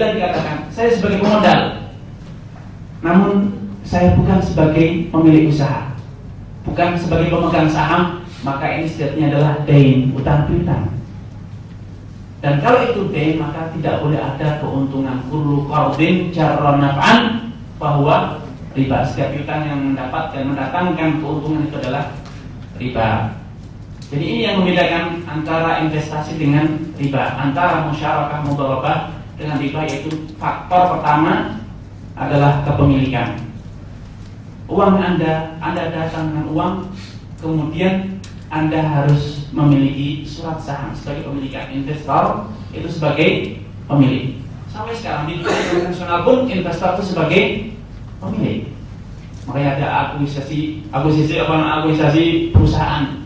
Dan dikatakan, saya sebagai pemodal, namun saya bukan sebagai pemilik usaha, bukan sebagai pemegang saham, maka ini sejatinya adalah dain, utang piutang. Dan kalau itu dain, maka tidak boleh ada keuntungan. Kullu qardin jarra naf'an, bahwa riba, setiap piutang yang mendapat dan mendatangkan keuntungan itu adalah riba. Jadi ini yang membedakan antara investasi dengan riba, antara musyarakah mudharabah dengan riba, yaitu faktor pertama adalah kepemilikan. Uang Anda datang dengan uang, kemudian Anda harus memiliki surat saham sebagai pemilikan. Investor itu sebagai pemilik. Sampai sekarang di dunia internasional pun investor itu sebagai pemilik. Makanya ada akuisisi perusahaan.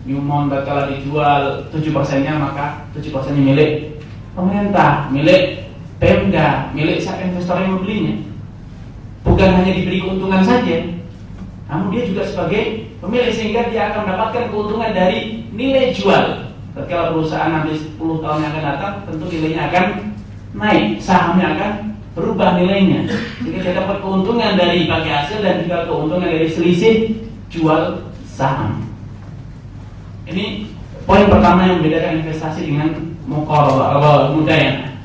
Newmont kalau dijual 7%-nya, maka 7%-nya milik pemerintah, milik Pemda, milik siapa investor yang membelinya. Bukan hanya diberi keuntungan saja, namun dia juga sebagai pemilik, sehingga dia akan mendapatkan keuntungan dari nilai jual. Ketika perusahaan nanti 10 tahun yang akan datang, tentu nilainya akan naik, sahamnya akan berubah nilainya, sehingga dia dapat keuntungan dari bagi hasil dan juga keuntungan dari selisih jual saham. Ini poin pertama yang membedakan investasi dengan mudayana.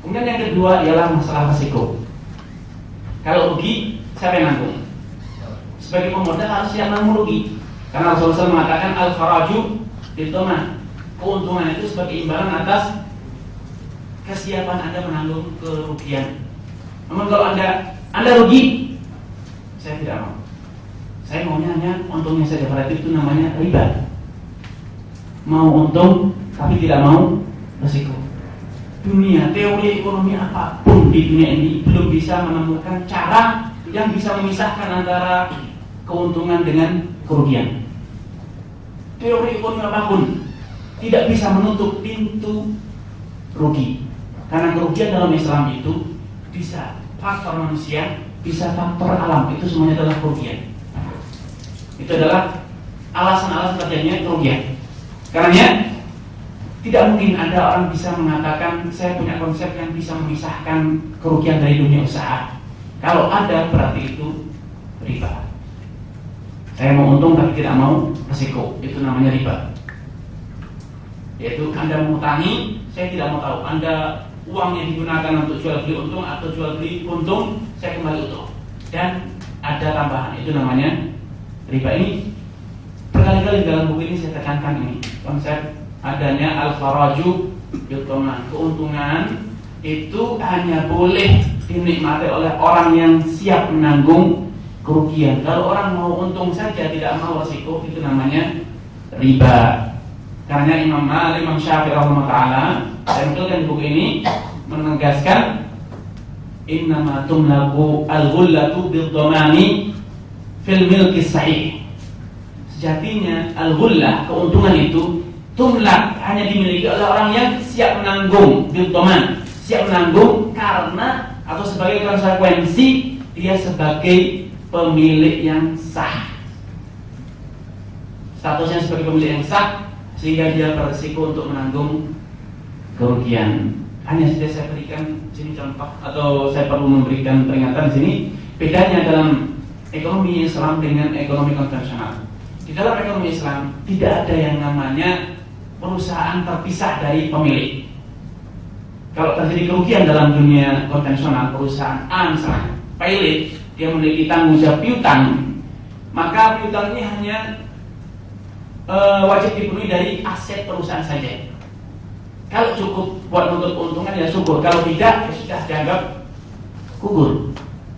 Kemudian yang kedua ialah masalah risiko. Kalau rugi, siapa yang nanggung? Sebagai pemodal harus siap nanggung rugi, karena Rasulullah SAW mengatakan al-kharaju bil-dhaman, keuntungan itu sebagai imbalan atas kesiapan Anda menanggung kerugian. Namun kalau Anda rugi, saya tidak mau. Saya maunya hanya untungnya saja. Berarti itu namanya riba. Mau untung tapi tidak mau risiko. Dunia, teori ekonomi apapun di dunia ini belum bisa menemukan cara yang bisa memisahkan antara keuntungan dengan kerugian. Teori ekonomi apapun tidak bisa menutup pintu rugi, karena kerugian dalam Islam itu bisa faktor manusia, bisa faktor alam, itu semuanya adalah kerugian. Itu adalah alasan-alasan terjadinya kerugian. Karena tidak mungkin ada orang bisa mengatakan saya punya konsep yang bisa memisahkan kerugian dari dunia usaha. Kalau ada, berarti itu riba. Saya mau untung tapi tidak mau risiko, itu namanya riba. Yaitu Anda mengutangi, saya tidak mau tahu Anda uangnya digunakan untuk jual beli untung atau jual beli untung, saya kembali untung. Dan ada tambahan, itu namanya riba. Ini berkali-kali dalam buku ini saya tekankan ini konsep adanya al-kharaju bil-dhaman. Keuntungan itu hanya boleh dinikmati oleh orang yang siap menanggung kerugian. Kalau orang mau untung saja tidak mau risiko, itu namanya riba. Karena Imam Malik, Imam Syafi'i rahimahullah taala, saya menuliskan buku ini menegaskan innama tumlaku al-ghullatu bil-dhamani fil milki sahih. Sejatinya al-ghullah, keuntungan itu tumlak, hanya dimiliki oleh orang yang siap menanggung bil-dhaman, siap menanggung karena atau sebagai konsekuensi dia sebagai pemilik yang sah. Statusnya sebagai pemilik yang sah, sehingga dia berisiko untuk menanggung kerugian. Hanya saja saya berikan sini contoh, atau saya perlu memberikan peringatan di sini bedanya dalam ekonomi Islam dengan ekonomi konvensional. Di dalam ekonomi Islam tidak ada yang namanya perusahaan terpisah dari pemilik. Kalau terjadi kerugian dalam dunia konvensional, perusahaan A misalnya, pilot, dia memiliki tanggung jawab piutang, maka piutang ini hanya wajib dipenuhi dari aset perusahaan saja. Kalau cukup buat menuntut keuntungan ya syukur, kalau tidak ya sudah dianggap gugur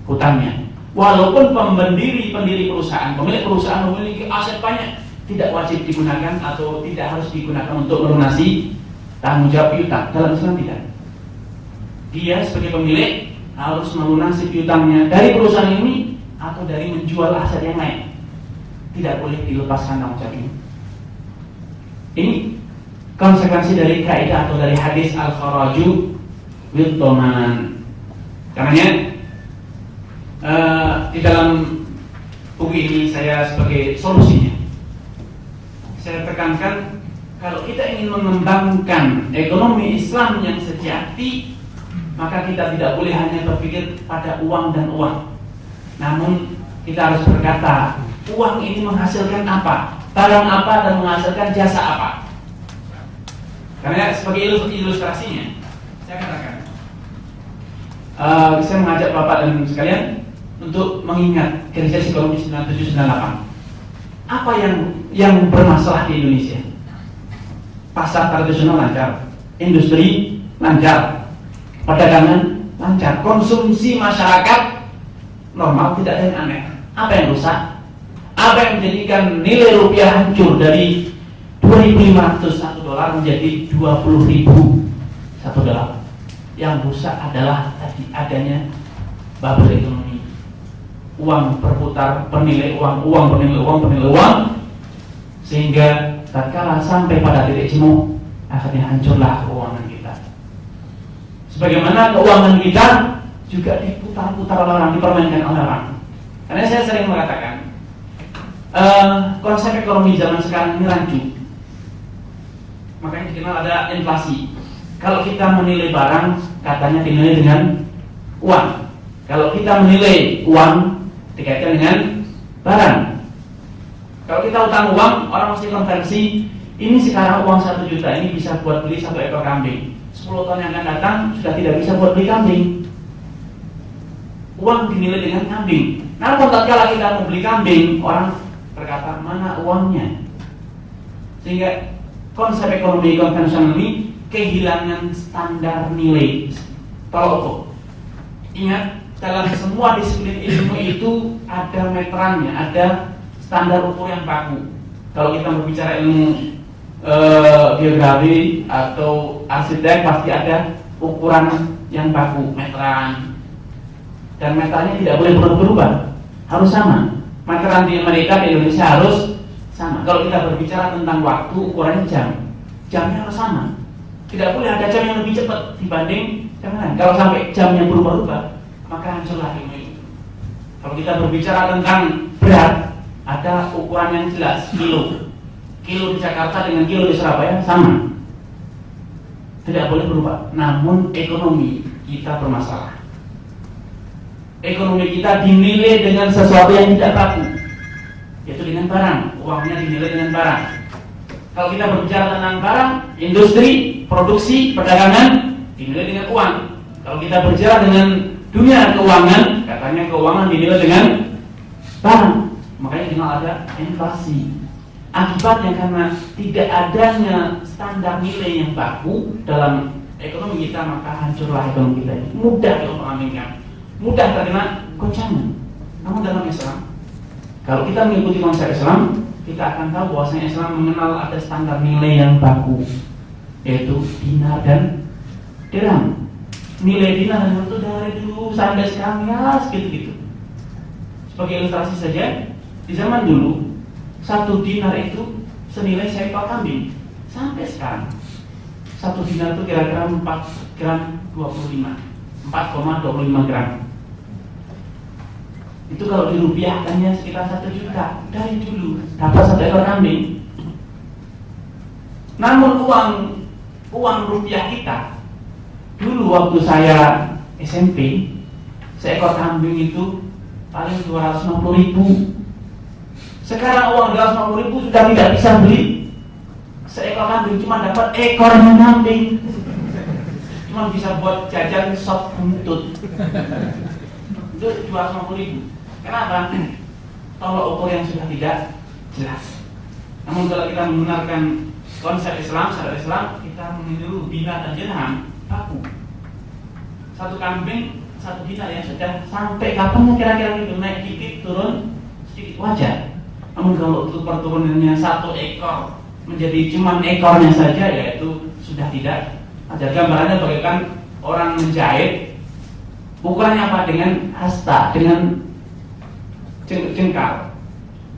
hutangnya. Walaupun pendiri perusahaan, pemilik perusahaan memiliki aset banyak, tidak wajib digunakan atau tidak harus digunakan untuk melunasi tanggung jawab piutang. Dalam Islam tidak. Dia sebagai pemilik harus melunasi piutangnya dari perusahaan ini atau dari menjual aset yang lain. Tidak boleh dilepaskan tanggung jawab ini. Ini konsekuensi dari kaidah atau dari hadis al-kharaju bil-dhaman. Karenanya di dalam buku ini saya sebagai solusinya, saya tekankan kalau kita ingin mengembangkan ekonomi Islam yang sejati, maka kita tidak boleh hanya berpikir pada uang dan uang. Namun kita harus berkata, uang ini menghasilkan apa, barang apa, dan menghasilkan jasa apa. Karena sebagai ilustrasinya, saya katakan, saya mengajak Bapak dan sekalian untuk mengingat krisis ekonomi 97-98. Apa yang bermasalah di Indonesia? Pasar tradisional lancar, industri lancar, perdagangan lancar, konsumsi masyarakat normal, tidak ada yang aneh. Apa yang rusak? Apa yang menjadikan nilai rupiah hancur dari 2.500 $1 menjadi 20.000 $1? Yang rusak adalah tadi adanya bubble ekonomi. Uang berputar, bernilai uang, bernilai uang, sehingga tatkala sampai pada titik jemu, akhirnya hancurlah keuangan kita. Sebagaimana keuangan kita juga diputar-putar oleh orang, dipermainkan oleh orang. Karena saya sering mengatakan, konsep ekonomi zaman sekarang ini rancu. Makanya dikenal ada inflasi. Kalau kita menilai barang, katanya dinilai dengan uang. Kalau kita menilai uang, dikaitkan dengan barang. Kalau kita utang uang, orang mesti konversi. Ini sekarang uang 1 juta ini bisa buat beli 1 ekor kambing. 10 tahun yang akan datang sudah tidak bisa buat beli kambing. Uang dinilai dengan kambing. Namun tatkala kita mau beli kambing, orang berkata, mana uangnya? Sehingga konsep ekonomi konvensional ini kehilangan standar nilai tolak ukur. Ingat, dalam semua disiplin ilmu itu ada meterannya, ada standar ukur yang baku. Kalau kita berbicara ilmu geografi atau arsitek, pasti ada ukuran yang baku, meteran. Dan meterannya tidak boleh berubah, harus sama. Meteran di Amerika, di Indonesia harus sama. Kalau kita berbicara tentang waktu, ukurannya jam, jamnya harus sama. Tidak boleh ada jam yang lebih cepat dibanding jam lain. Kalau sampai jamnya berubah-ubah, maka hancurlah ilmu itu. Kalau kita berbicara tentang berat, ada ukuran yang jelas, kilo. Kilo di Jakarta dengan kilo di Surabaya sama, tidak boleh berubah. Namun ekonomi kita bermasalah. Ekonomi kita dinilai dengan sesuatu yang tidak baku, yaitu dengan barang. Uangnya dinilai dengan barang. Kalau kita berbicara tentang barang, industri, produksi, perdagangan, dinilai dengan uang. Kalau kita berbicara dengan dunia keuangan, katanya keuangan dinilai dengan barang. Makanya dikenal ada inflasi. Akibatnya karena tidak adanya standar nilai yang baku dalam ekonomi kita, maka hancurlah ekonomi kita. Mudah diomong-ambingkan, mudah terkena goncangan. Namun dalam Islam, kalau kita mengikuti konsep Islam, kita akan tahu bahwasanya Islam mengenal ada standar nilai yang baku, yaitu dinar dan dirham. Nilai dinar dan dirham itu dari dulu sampai sekarang ya segitu-gitu. Sebagai ilustrasi saja, di zaman dulu 1 dinar itu senilai seekor kambing. Sampai sekarang 1 dinar itu kira-kira 4,25 gram. Itu kalau dirupiahkannya sekitar 1 juta dari dulu dapat 1 ekor kambing. Namun uang rupiah kita dulu waktu saya SMP, seekor kambing itu paling 250.000. Sekarang uang 250.000 sudah tidak bisa beli seekor kambing, cuma dapat ekornya kambing. Cuma bisa buat jajan sop buntut. Itu 250.000. Kenapa? Tolak ukur yang sudah tidak jelas. Namun kalau kita menggunakan konsep Islam, syariat Islam, kita meniru dinar dan dirham baku. 1 kambing 1 dinar ya sudah. Sampai kapan kira-kira itu naik dikit turun sedikit wajar. Namun kalau untuk perturunannya 1 ekor menjadi cuma ekornya saja, yaitu sudah tidak. Ada gambarannya bagaikan orang menjahit, ukurannya apa? Dengan hasta, dengan jengkal.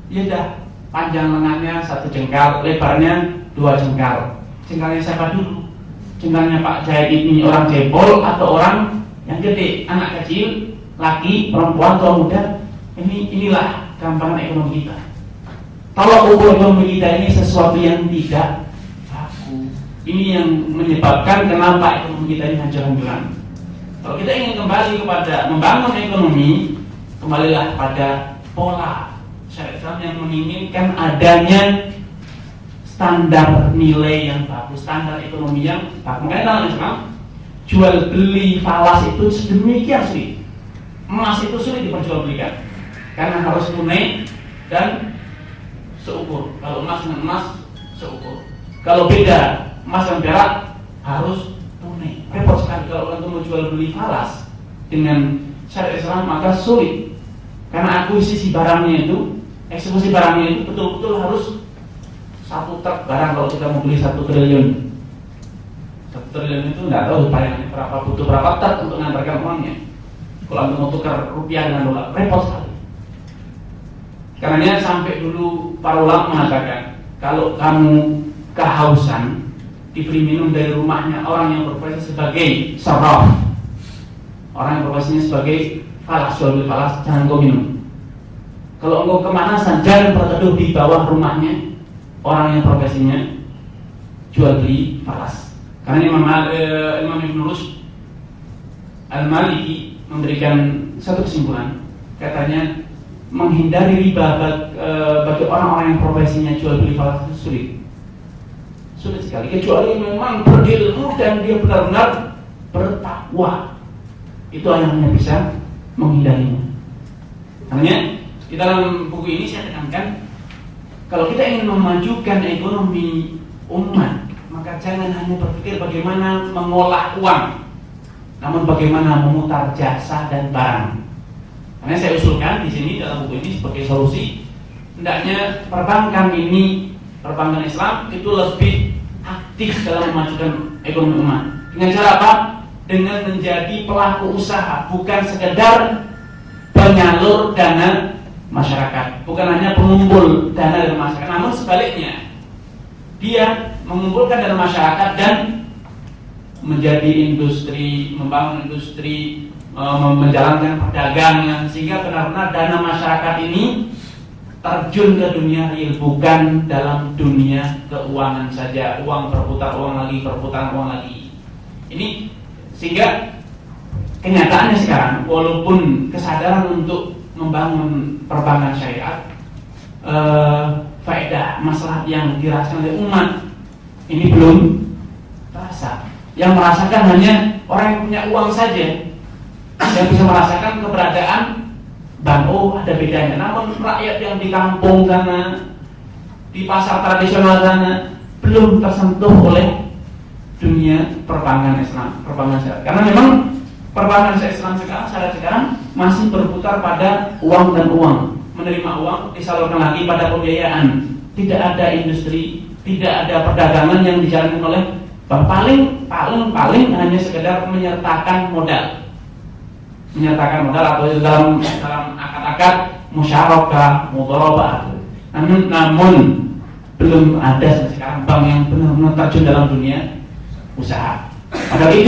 Ya sudah, panjang lengannya 1 jengkal, lebarnya 2 jengkal. Jengkalnya siapa dulu? Jengkalnya Pak jahit ini orang jebol atau orang yang gede, anak kecil, laki, perempuan, tua, muda? Inilah gambaran ekonomi kita. Kalau ukur ekonomi kita ini sesuatu yang tidak baku, ini yang menyebabkan kenapa ekonomi kita ini hancur-hancuran. Kalau kita ingin kembali kepada membangun ekonomi, kembalilah pada pola syariat Islam yang menginginkan adanya standar nilai yang bagus, standar ekonomi yang bagus. Makanya dalam Islam jual beli falas itu sedemikian sulit. Emas itu sulit diperjualbelikan karena harus tunai dan seukur. Kalau emas dengan emas seukur. Kalau beda emas dan perak harus tunai. Repot sekali kalau orang mau jual beli falas dengan syariat Islam, maka sulit. Karena akuisisi barangnya itu, eksekusi barangnya itu betul-betul harus satu truk barang. Kalau kita mau beli 1 triliun, 1 triliun itu nggak tahu bayangannya berapa, butuh berapa truk untuk mengantarkan uangnya. Kalau anda mau tukar rupiah dengan dolar, repot sekali. Karenanya sampai dulu para ulama mengatakan, kalau kamu kehausan, diberi minum dari rumahnya orang yang berprofesi sebagai sarraf, orang yang profesinya sebagai falas, jual beli falas, jangan kau minum. Kalau engkau kemanasan, jangan berteduh di bawah rumahnya orang yang profesinya jual beli falas. Karena Imam Ibn Rushd Al-Maliki memberikan satu kesimpulan, katanya menghindari riba bagi orang-orang yang profesinya jual beli falas itu sulit sekali, kecuali memang berilmu dan dia benar-benar bertakwa, itu hanya bisa menghindarinya. Makanya di dalam buku ini saya tekankan, kalau kita ingin memajukan ekonomi umat, maka jangan hanya berpikir bagaimana mengolah uang, namun bagaimana memutar jasa dan barang. Karena saya usulkan di sini dalam buku ini sebagai solusi, hendaknya perbankan Islam itu lebih aktif dalam memajukan ekonomi umat. Dengan cara apa? Dengan menjadi pelaku usaha, bukan sekedar penyalur dana masyarakat, bukan hanya pengumpul dana dari masyarakat, namun sebaliknya dia mengumpulkan dana masyarakat dan menjadi industri, membangun industri, menjalankan perdagangan, sehingga benar-benar dana masyarakat ini terjun ke dunia real, bukan dalam dunia keuangan saja, uang berputar, uang lagi, perputaran uang lagi. Ini sehingga kenyataannya sekarang, walaupun kesadaran untuk membangun perbankan syariat, faedah masalah yang dirasakan oleh umat ini belum terasa. Yang merasakan hanya orang yang punya uang saja yang bisa merasakan keberadaan bank. Oh, ada bedanya. Namun rakyat yang di kampung sana, di pasar tradisional sana, belum tersentuh oleh dunia perbankan Islam, perbankan syariat. Karena memang perbankan Islam sekarang masih berputar pada uang dan uang, menerima uang disalurkan lagi pada pembiayaan. Tidak ada industri, tidak ada perdagangan yang dijalankan oleh bank. Paling hanya sekedar menyertakan modal atau dalam akad-akad musyarakah, mudharabah. Namun belum ada sekarang bank yang benar-benar terjun dalam dunia usaha. Padahal itu